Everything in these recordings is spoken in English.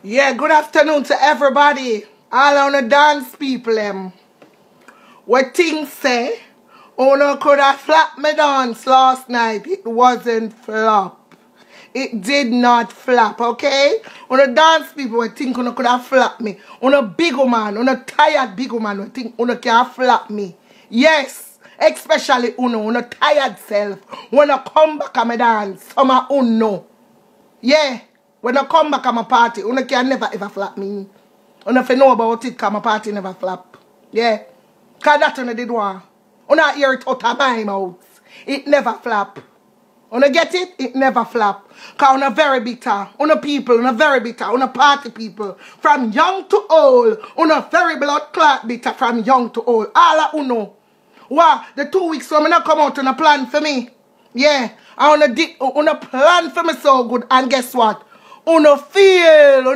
Yeah, good afternoon to everybody. All on the dance people, what things say, Uno could have flapped me dance last night. It wasn't flop. It did not flap, okay? Uno dance people we think Uno could have flapped me. Uno big man, Uno tired big man we think Uno can flap me. Yes, especially Uno tired self. When I come back and me dance, some of Uno. Yeah. When I come back at my party, you can never ever flap me. You if you know about it, because my party never flap. Yeah. Because that you did one. You hear it out of my mouth. It never flap. You get it? It never flap. Because you very bitter. You people, you very bitter. You party people. From young to old. You very blood clot bitter from young to old. All of you know. Wow, the 2 weeks when I come out on a plan for me. Yeah. And you plan for me so good. And guess what? Uno failure,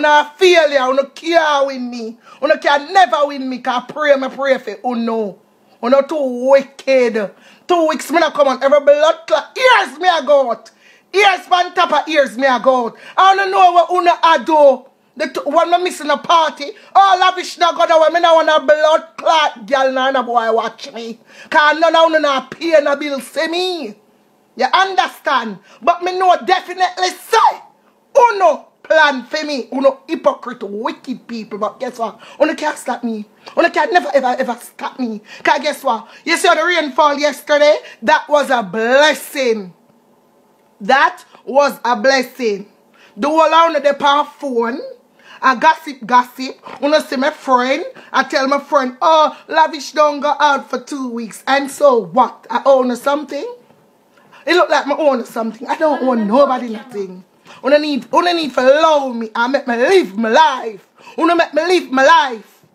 uno can't win me. Uno can never win me, because I pray for Uno. Uno too wicked. 2 weeks me not come on, every blood clot. Ears me a go out. Ears on top of ears me a go out. I don't know what Uno a do. When I missing a party, all lavish na go that way. Me not want a blood clot girl na boy watch me. Because none of Uno not pay no bill see me. You understand? But me know definitely say Uno plan for me. Uno hypocrite, wicked people. But guess what? Uno can't stop me. Uno can never ever stop me. Because guess what? You saw the rainfall yesterday? That was a blessing. That was a blessing. The whole on the phone. I gossip. Uno see my friend. I tell my friend, oh, Lavish don't go out for 2 weeks. And so what? I own something? It look like I own something. I don't own nobody nothing. Una need to love me and make me live my life. Una make me live my life.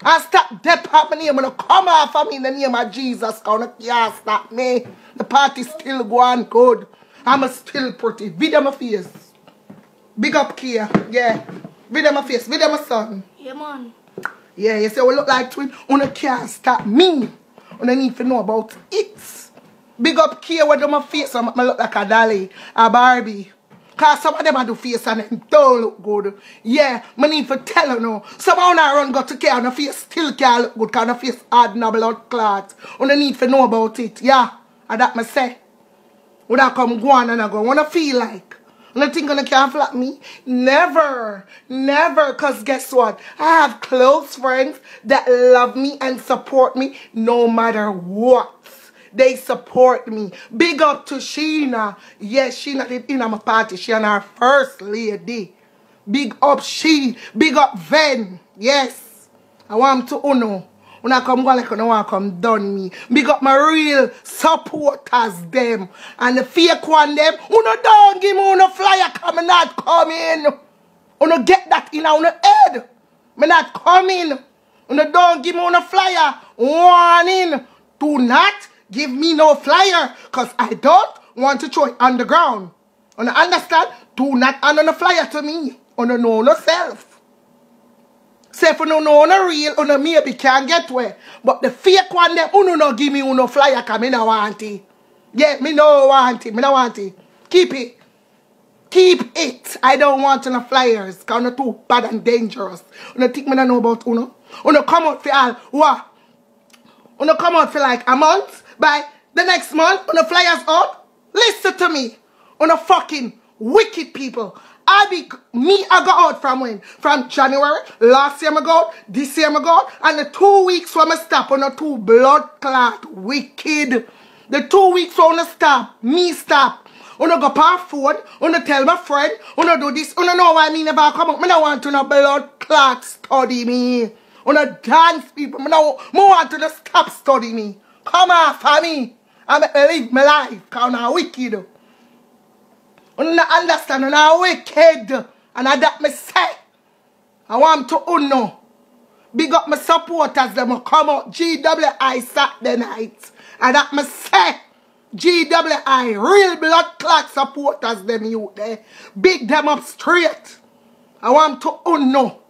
And stop death happening. I'm gonna come off of me in the name of Jesus. Una can't stop me. The party still going good. I'm still pretty. Video my face. Big up Kia. Yeah. Video my face. Video my son. Yeah, man. Yeah, you say we look like twins. Una can't stop me. Una need to know about it. Big up Kia with my face. I look like a dolly. A Barbie. Because some of them do face and them don't look good. Yeah, I need to tell you now. Some of them run go to care and the face still can't look good because the face hard no blood clot. You need to know about it. Yeah, and that I say. Would I come go on and I go, what I feel like? And I think you can't flap me? Never. Never. Because guess what? I have close friends that love me and support me no matter what. They support me. Big up to Sheena. Yes, Sheena did in my party. She and our first lady. Big up she. Big up Ven. Yes. I want to Uno. When I come go like I want to come done me. Big up my real supporters them. And the fake one them. Uno don't give me Uno flyer because I'm not coming. Uno get that in our head. I'm not coming. Uno don't give me Uno flyer. Warning. Do not give me no flyer, because I don't want to throw it on the ground. You understand? Do not hand on a flyer to me. You know no self. Say if you don't know no real, you maybe can't get where. But the fake one there, you no give me no flyer, because I don't want it. Yeah, me no want it. Me no want it. Keep it. Keep it. I don't want no flyers, because you're too bad and dangerous. You think me don't know about Uno? You come out for all, what? You come out for like a month? By the next month, when the flyers out, listen to me. On the fucking wicked people. I go out from when? From January, last year I go out, this year I go out, and the 2 weeks when I stop on the 2 blood clot wicked. The 2 weeks when I stop, me stop. When I go per phone, when I tell my friend, when I do this, when I know what I mean if I come up, I don't want to know blood clot study me. When I dance people, I want to stop study me. Come off for me. I make me live my life. Because I'm wicked. You don't understand. I'm wicked. And I that me say. I want to know. Big up my supporters. Them come out. GWI Saturday night. And that me say. GWI. Real blood clot supporters. Them you there. Big them up straight. I want to know.